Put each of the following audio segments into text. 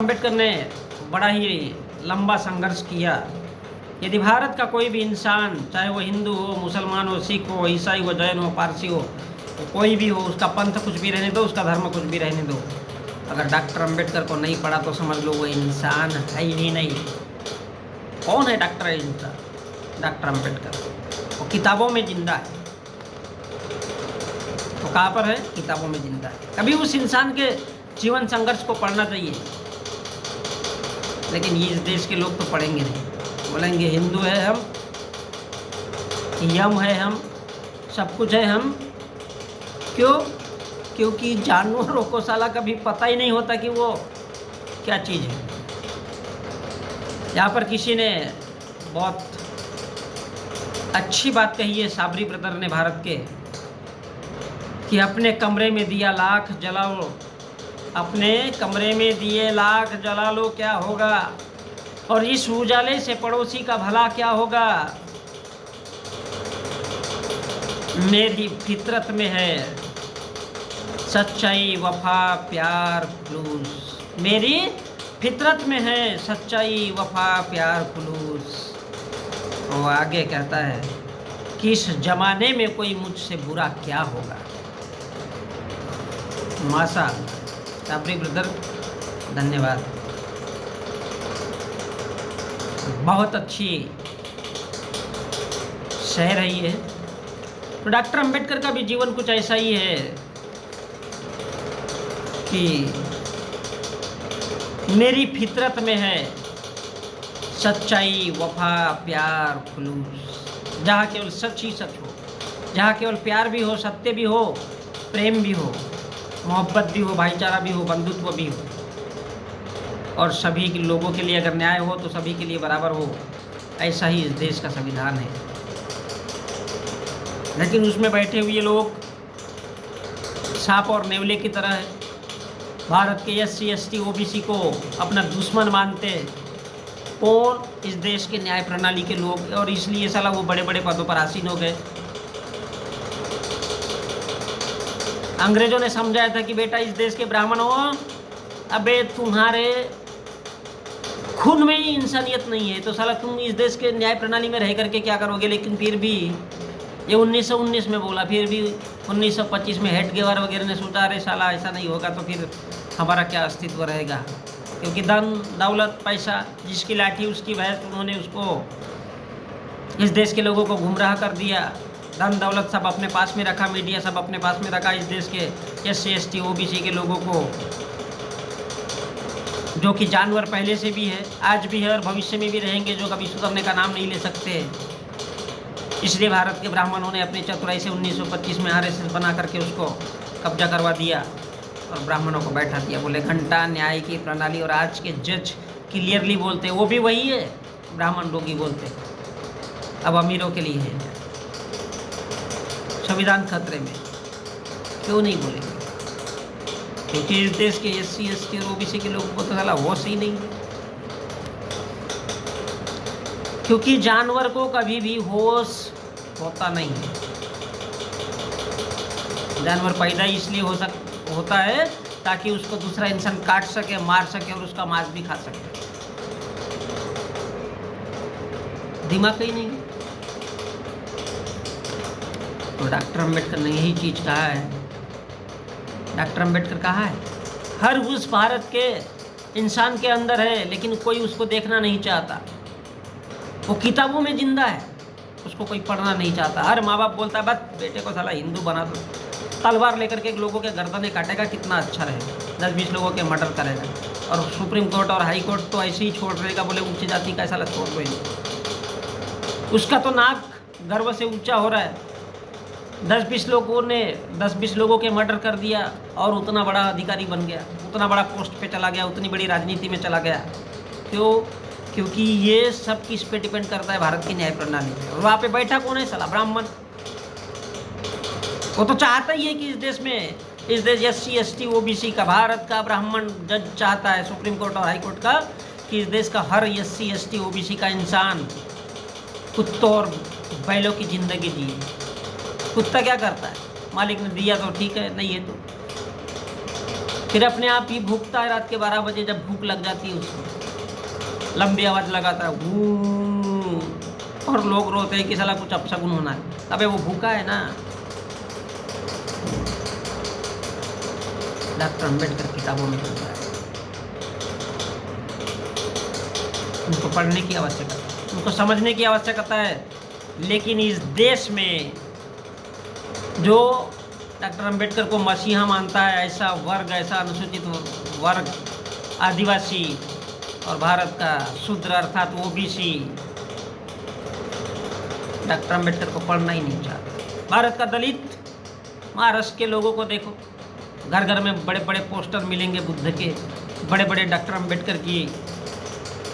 अम्बेडकर ने बड़ा ही लंबा संघर्ष किया। यदि भारत का कोई भी इंसान, चाहे वो हिंदू हो, मुसलमान हो, सिख हो, ईसाई हो, जैन हो, पारसी हो, कोई भी हो, उसका पंथ कुछ भी रहने दो, उसका धर्म कुछ भी रहने दो, अगर डॉक्टर अम्बेडकर को नहीं पढ़ा तो समझ लो वो इंसान है ही नहीं। कौन है डॉक्टर अम्बेडकर? वो किताबों में जिंदा है। तो कहाँ पर है? किताबों में जिंदा है। कभी उस इंसान के जीवन संघर्ष को पढ़ना चाहिए। लेकिन ये इस देश के लोग तो पढ़ेंगे नहीं, बोलेंगे हिंदू है हम, यम है हम, सब कुछ है हम। क्यों? क्योंकि जानवरों को साला कभी पता ही नहीं होता कि वो क्या चीज़ है। यहाँ पर किसी ने बहुत अच्छी बात कही है, साबरी ब्रदर ने, भारत के, कि अपने कमरे में दिया लाख जलाओ, अपने कमरे में दिए लाख जला लो, क्या होगा? और इस उजाले से पड़ोसी का भला क्या होगा? मेरी फितरत में है सच्चाई, वफा, प्यार, खुलूस। मेरी फितरत में है सच्चाई, वफा, प्यार, खुलूस। वो आगे कहता है कि इस जमाने में कोई मुझसे बुरा क्या होगा। माशा साबरी ब्रदर, धन्यवाद। बहुत अच्छी शहर है ये। तो डॉक्टर अम्बेडकर का भी जीवन कुछ ऐसा ही है कि मेरी फितरत में है सच्चाई, वफा, प्यार, खुलूस। जहाँ केवल सच ही सच हो, जहाँ केवल प्यार भी हो, सत्य भी हो, प्रेम भी हो, मोहब्बत भी हो, भाईचारा भी हो, बंधुत्व भी हो, और सभी के लोगों के लिए अगर न्याय हो तो सभी के लिए बराबर हो। ऐसा ही इस देश का संविधान है। लेकिन उसमें बैठे हुए लोग सांप और नेवले की तरह है। भारत के SC ST OBC को अपना दुश्मन मानते हैं। कौन? इस देश के न्याय प्रणाली के लोग। और इसलिए साला वो बड़े बड़े पदों पर आसीन हो गए। अंग्रेजों ने समझाया था कि बेटा इस देश के ब्राह्मण हो, अबे तुम्हारे खून में ही इंसानियत नहीं है, तो साला तुम इस देश के न्याय प्रणाली में रह करके क्या करोगे? लेकिन फिर भी ये 1919 में बोला, फिर भी 1925 में हेडगेवार वगैरह ने सोचा अरे साला ऐसा नहीं होगा तो फिर हमारा क्या अस्तित्व रहेगा। क्योंकि धन दौलत पैसा, जिसकी लाठी उसकी भैंस, उन्होंने उसको, इस देश के लोगों को गुमराह कर दिया। धन दौलत सब अपने पास में रखा, मीडिया सब अपने पास में रखा। इस देश के SC ST OBC के लोगों को, जो कि जानवर पहले से भी है, आज भी है और भविष्य में भी रहेंगे, जो कभी सुधरने का नाम नहीं ले सकते। इसलिए भारत के ब्राह्मणों ने अपनी चतुराई से 1925 में RSS बना करके उसको कब्जा करवा दिया और ब्राह्मणों को बैठा दिया। बोले घंटा न्याय की प्रणाली। और आज के जज क्लियरली बोलते, वो भी वही है, ब्राह्मण लोग ही बोलते, अब अमीरों के लिए है। संविधान खतरे में। क्यों नहीं बोलेंगे? क्योंकि इस देश के SC ST और OBC के लोगों को तो साला होश ही नहीं। क्योंकि जानवर को कभी भी होश होता नहीं है। जानवर पैदा इसलिए होता है ताकि उसको दूसरा इंसान काट सके, मार सके और उसका मांस भी खा सके। दिमाग ही नहीं। तो डॉक्टर अम्बेडकर ने यही चीज़ कहा है। डॉक्टर अम्बेडकर कहा है हर उस भारत के इंसान के अंदर है, लेकिन कोई उसको देखना नहीं चाहता। वो किताबों में जिंदा है, उसको कोई पढ़ना नहीं चाहता। हर माँ बाप बोलता है बस बेटे को साला हिंदू बना दो, तलवार लेकर के लोगों के गर्दनें काटेगा, कितना अच्छा रहेगा, 10-20 लोगों के मर्डर करेगा। और सुप्रीम कोर्ट और हाई कोर्ट तो ऐसे ही छोड़ देगा, बोले ऊंची जाति का साला छोड़ दो ही। उसका तो नाक गर्व से ऊंचा हो रहा है। 10-20 लोगों के मर्डर कर दिया और उतना बड़ा अधिकारी बन गया, उतना बड़ा पोस्ट पे चला गया, उतनी बड़ी राजनीति में चला गया। क्यों? क्योंकि ये सब किस पे डिपेंड करता है? भारत की न्याय प्रणाली पे। और वहाँ पे बैठा कौन है? साला ब्राह्मण। वो तो चाहता ही है कि इस देश SC ST OBC का, भारत का ब्राह्मण जज चाहता है, सुप्रीम कोर्ट और हाई कोर्ट का, कि इस देश का हर SC ST OBC का इंसान कुत्तों और बैलों की ज़िंदगी जिए। कुत्ता क्या करता है? मालिक ने दिया तो ठीक है, नहीं है तो फिर अपने आप ही भूखता है रात के 12 बजे, जब भूख लग जाती है उसको लंबी आवाज़ लगाता है वू, और लोग रोते हैं कि साला कुछ अपशगुन होना है। अबे वो भूखा है ना। डॉक्टर अम्बेडकर किताबों में मिलता है, उनको पढ़ने की आवश्यकता, उनको समझने की आवश्यकता है। लेकिन इस देश में जो डॉक्टर अम्बेडकर को मसीहा मानता है, ऐसा वर्ग, ऐसा अनुसूचित वर्ग, आदिवासी और भारत का शूद्र अर्थात ओबीसी, डॉक्टर अम्बेडकर को पढ़ना ही नहीं चाहता। भारत का दलित, महाराष्ट्र के लोगों को देखो, घर घर में बड़े बड़े पोस्टर मिलेंगे बुद्ध के, बड़े बड़े डॉक्टर अम्बेडकर की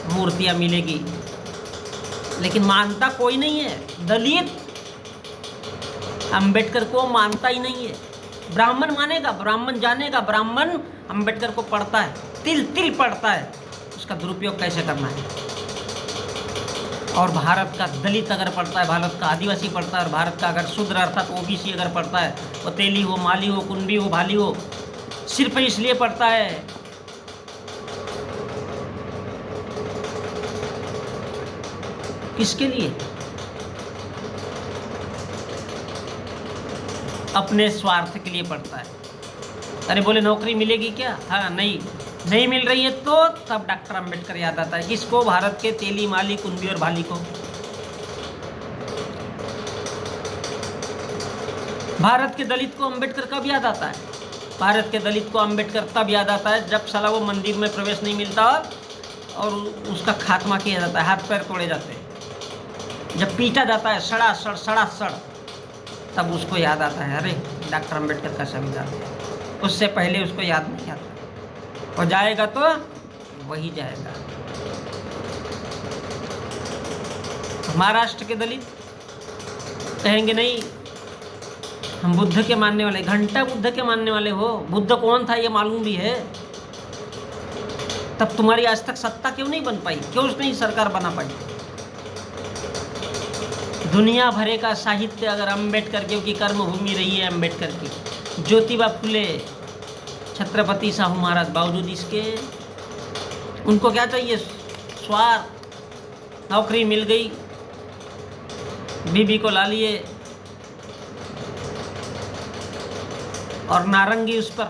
मूर्तियाँ मिलेगी, लेकिन मानता कोई नहीं है। दलित अम्बेडकर को मानता ही नहीं है। ब्राह्मण मानेगा, ब्राह्मण जानेगा, ब्राह्मण अम्बेडकर को पढ़ता है, तिल तिल पढ़ता है, उसका दुरुपयोग कैसे करना है। और भारत का दलित अगर पढ़ता है, भारत का आदिवासी पढ़ता है, और भारत का अगर शूद्र अर्थात ओबीसी अगर पढ़ता है, वो तेली हो, माली हो, कुंभी हो, भाली हो, सिर्फ इसलिए पढ़ता है किसके लिए? अपने स्वार्थ के लिए पढ़ता है। अरे बोले नौकरी मिलेगी क्या? हाँ, नहीं मिल रही है तो तब डॉक्टर अम्बेडकर याद आता है। किसको? भारत के तेली, माली, कुंभी और भाली को। भारत के दलित को अम्बेडकर कब याद आता है? भारत के दलित को अम्बेडकर तब याद आता है जब साला वो मंदिर में प्रवेश नहीं मिलता और उसका खात्मा किया जाता है, हाथ पैर तोड़े जाते हैं, जब पीटा जाता है सड़ा, तब उसको याद आता है अरे डॉक्टर अम्बेडकर का संविधान। उससे पहले उसको याद नहीं आता। और जाएगा तो वही जाएगा। महाराष्ट्र के दलित कहेंगे नहीं, हम बुद्ध के मानने वाले, घंटा बुद्ध के मानने वाले हो। बुद्ध कौन था ये मालूम भी है? तब तुम्हारी आज तक सत्ता क्यों नहीं बन पाई? क्यों नहीं सरकार बना पाई? दुनिया भरे का साहित्य अगर अम्बेडकर, क्योंकि कर्मभूमि रही है अम्बेडकर की, ज्योतिबा फुले, छत्रपति साहू महाराज, बावजूद इसके उनको क्या चाहिए? स्वार्थ। नौकरी मिल गई, बीबी को ला लिए और नारंगी उस पर।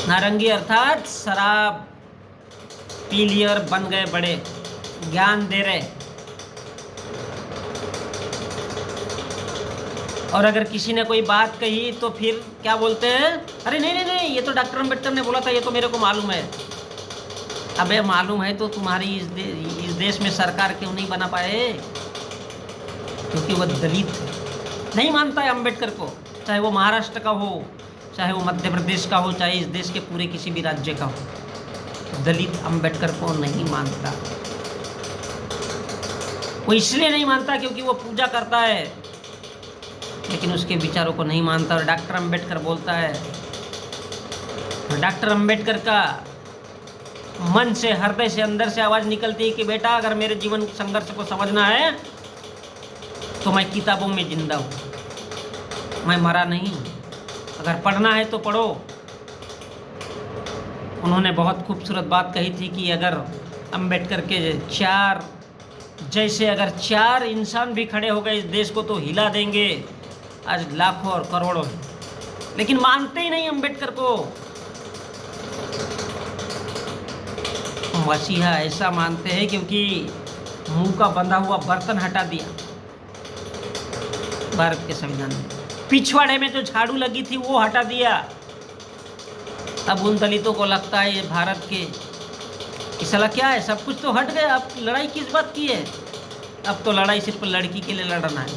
नारंगी अर्थात शराब पी लिए और बन गए बड़े, ज्ञान दे रहे। और अगर किसी ने कोई बात कही तो फिर क्या बोलते हैं? अरे नहीं, ये तो डॉक्टर अम्बेडकर ने बोला था, ये तो मेरे को मालूम है। अबे मालूम है तो तुम्हारी इस देश में सरकार क्यों नहीं बना पाए? क्योंकि वह दलित नहीं मानता है अम्बेडकर को, चाहे वो महाराष्ट्र का हो, चाहे वो मध्य प्रदेश का हो, चाहे इस देश के पूरे किसी भी राज्य का हो। दलित अम्बेडकर को नहीं मानता। वो इसलिए नहीं मानता क्योंकि वो पूजा करता है, लेकिन उसके विचारों को नहीं मानता। और डॉक्टर अम्बेडकर बोलता है, डॉक्टर अम्बेडकर का मन से, हृदय से, अंदर से आवाज़ निकलती है कि बेटा अगर मेरे जीवन संघर्ष को समझना है तो मैं किताबों में जिंदा हूँ, मैं मरा नहीं हूँ। अगर पढ़ना है तो पढ़ो। उन्होंने बहुत खूबसूरत बात कही थी कि अगर अम्बेडकर के अगर चार इंसान भी खड़े हो गए इस देश को तो हिला देंगे। आज लाखों और करोड़ों हैं, लेकिन मानते ही नहीं अम्बेडकर को। मसीहा ऐसा मानते हैं क्योंकि मुंह का बंधा हुआ बर्तन हटा दिया भारत के संविधान में। पिछवाड़े में जो झाड़ू लगी थी वो हटा दिया। अब उन दलितों को लगता है ये भारत के कि साला क्या है, सब कुछ तो हट गया, अब लड़ाई किस बात की है? अब तो लड़ाई सिर्फ लड़की के लिए लड़ना है।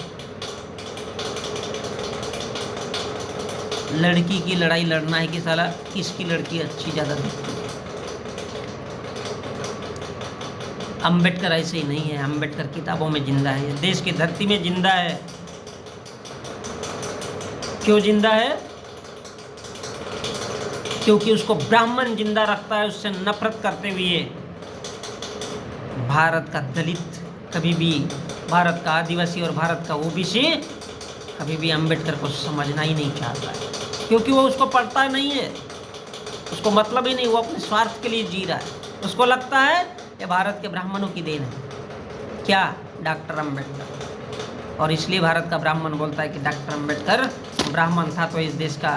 लड़की की लड़ाई लड़ना है कि साला किसकी लड़की अच्छी ज़्यादा दिखती है। अम्बेडकर ऐसे ही नहीं है। अम्बेडकर किताबों में जिंदा है, देश की धरती में जिंदा है। क्यों जिंदा है? क्योंकि उसको ब्राह्मण जिंदा रखता है, उससे नफरत करते हुए। भारत का दलित कभी भी, भारत का आदिवासी और भारत का ओबीसी कभी भी अम्बेडकर को समझना ही नहीं चाहता है, क्योंकि वो उसको पढ़ता नहीं है, उसको मतलब ही नहीं, वो अपने स्वार्थ के लिए जी रहा है। उसको लगता है ये भारत के ब्राह्मणों की देन है, क्या, डॉक्टर अम्बेडकर। और इसलिए भारत का ब्राह्मण बोलता है कि डॉक्टर अम्बेडकर ब्राह्मण था, तो इस देश का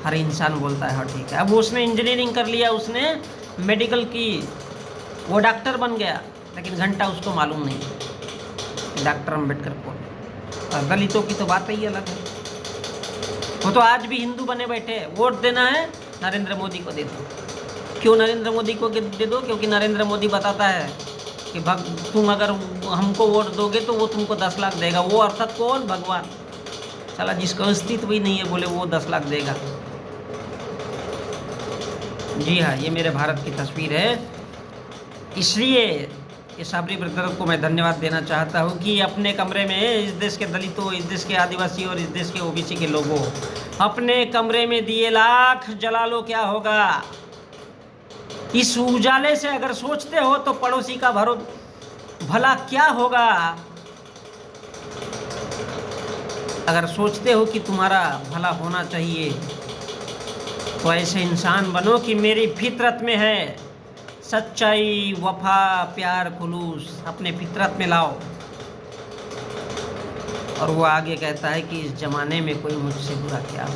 हर इंसान बोलता है हाँ ठीक है। अब उसने इंजीनियरिंग कर लिया, उसने मेडिकल की, वो डॉक्टर बन गया, लेकिन घंटा उसको मालूम नहीं कि डॉक्टर अम्बेडकर कौन है। और दलितों की तो बात ही अलग है, वो तो आज भी हिंदू बने बैठे। वोट देना है नरेंद्र मोदी को दे दो। क्यों नरेंद्र मोदी को दे दो? क्योंकि नरेंद्र मोदी बताता है कि तुम अगर हमको वोट दोगे तो वो तुमको 10 लाख देगा। वो अर्थात कौन? भगवान। साला जिसका अस्तित्व ही नहीं है बोले वो 10 लाख देगा। जी हाँ, ये मेरे भारत की तस्वीर है। इसलिए ये साबरी ब्रदर को मैं धन्यवाद देना चाहता हूँ कि अपने कमरे में इस देश के दलितों, इस देश के आदिवासी और इस देश के ओबीसी के लोगों, अपने कमरे में दिए लाख जला लो, क्या होगा? इस उजाले से अगर सोचते हो तो पड़ोसी का भला क्या होगा? अगर सोचते हो कि तुम्हारा भला होना चाहिए तो ऐसे इंसान बनो कि मेरी फितरत में है सच्चाई, वफा, प्यार, खुलूस, अपने फितरत में लाओ। और वो आगे कहता है कि इस जमाने में कोई मुझसे बुरा क्या हो।